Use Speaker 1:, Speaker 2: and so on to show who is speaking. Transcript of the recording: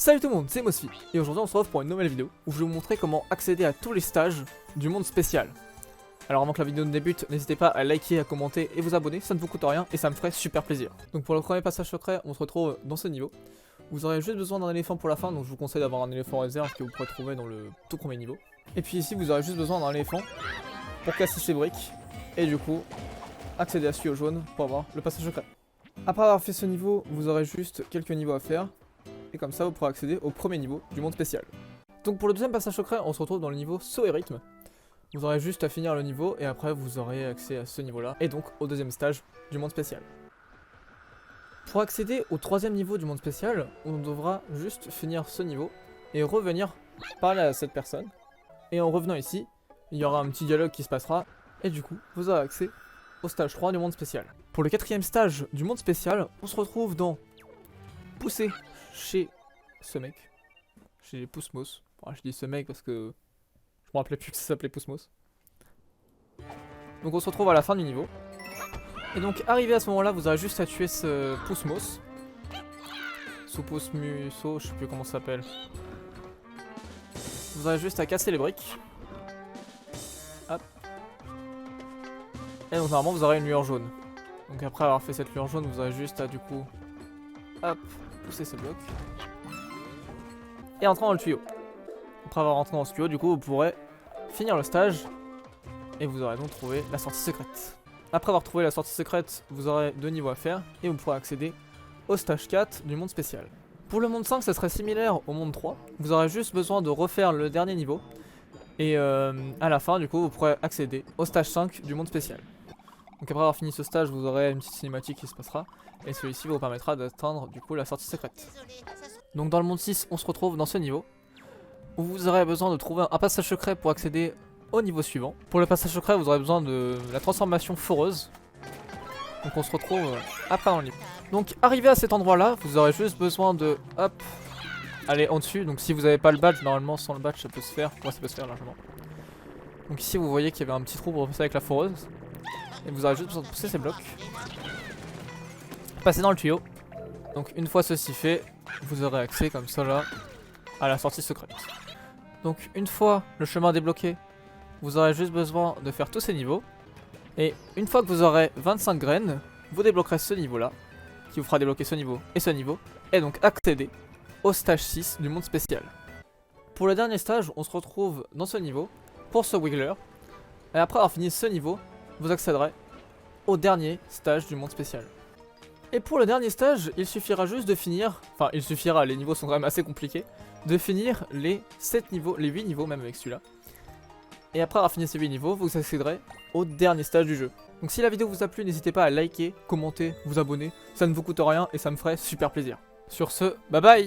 Speaker 1: Salut tout le monde, c'est Mosfi, et aujourd'hui on se retrouve pour une nouvelle vidéo où je vais vous montrer comment accéder à tous les stages du monde spécial. Alors avant que la vidéo ne débute, n'hésitez pas à liker, à commenter et vous abonner, ça ne vous coûte rien et ça me ferait super plaisir. Donc pour le premier passage secret, on se retrouve dans ce niveau. Vous aurez juste besoin d'un éléphant pour la fin, donc je vous conseille d'avoir un éléphant réserve que vous pourrez trouver dans le tout premier niveau. Et puis ici vous aurez juste besoin d'un éléphant pour casser ces briques, et du coup accéder à ce tuyau jaune pour avoir le passage secret. Après avoir fait ce niveau, vous aurez juste quelques niveaux à faire. Et comme ça vous pourrez accéder au premier niveau du monde spécial. Donc pour le deuxième passage secret, on se retrouve dans le niveau saut et rythme. Vous aurez juste à finir le niveau et après vous aurez accès à ce niveau là et donc au deuxième stage du monde spécial. Pour accéder au troisième niveau du monde spécial, on devra juste finir ce niveau et revenir parler à cette personne. Et en revenant ici, il y aura un petit dialogue qui se passera et du coup vous aurez accès au stage 3 du monde spécial. Pour le quatrième stage du monde spécial, on se retrouve dans Pousser chez ce mec, chez Pousmos. Je dis ce mec parce que je me rappelais plus que ça s'appelait Pousmos. Donc on se retrouve à la fin du niveau. Et donc arrivé à ce moment là, vous aurez juste à tuer ce Pousmos. Soupusmuso, je sais plus comment ça s'appelle. Vous aurez juste à casser les briques. Hop. Et donc normalement vous aurez une lueur jaune. Donc après avoir fait cette lueur jaune, vous aurez juste à du coup hop, pousser ce bloc et entrer dans le tuyau. Après avoir rentré dans ce tuyau, du coup vous pourrez finir le stage et vous aurez donc trouvé la sortie secrète. Après avoir trouvé la sortie secrète, vous aurez 2 niveaux à faire et vous pourrez accéder au stage 4 du monde spécial. Pour le monde 5, ça serait similaire au monde 3. Vous aurez juste besoin de refaire le dernier niveau et à la fin du coup vous pourrez accéder au stage 5 du monde spécial. Donc après avoir fini ce stage, vous aurez une petite cinématique qui se passera et celui-ci vous permettra d'atteindre du coup la sortie secrète. Donc dans le monde 6, on se retrouve dans ce niveau où vous aurez besoin de trouver un passage secret pour accéder au niveau suivant. Pour le passage secret, vous aurez besoin de la transformation foreuse. Donc on se retrouve après dans le livre. Donc arrivé à cet endroit là, vous aurez juste besoin de hop, aller en dessus. Donc si vous n'avez pas le badge, normalement sans le badge ça peut se faire. Moi ça peut se faire largement. Donc ici vous voyez qu'il y avait un petit trou pour repasser avec la foreuse. Et vous aurez juste besoin de pousser ces blocs. Passer dans le tuyau. Donc une fois ceci fait, vous aurez accès comme ça là à la sortie secrète. Donc une fois le chemin débloqué, vous aurez juste besoin de faire tous ces niveaux. Et une fois que vous aurez 25 graines, vous débloquerez ce niveau là, qui vous fera débloquer ce niveau, et donc accéder au stage 6 du monde spécial. Pour le dernier stage, on se retrouve dans ce niveau pour ce Wiggler. Et après avoir fini ce niveau, vous accéderez au dernier stage du monde spécial. Et pour le dernier stage, il suffira juste de finir, enfin il suffira, les niveaux sont quand même assez compliqués, de finir les 7 niveaux, les 8 niveaux même avec celui-là. Et après avoir fini ces 8 niveaux, vous accéderez au dernier stage du jeu. Donc si la vidéo vous a plu, n'hésitez pas à liker, commenter, vous abonner, ça ne vous coûte rien et ça me ferait super plaisir. Sur ce, bye bye!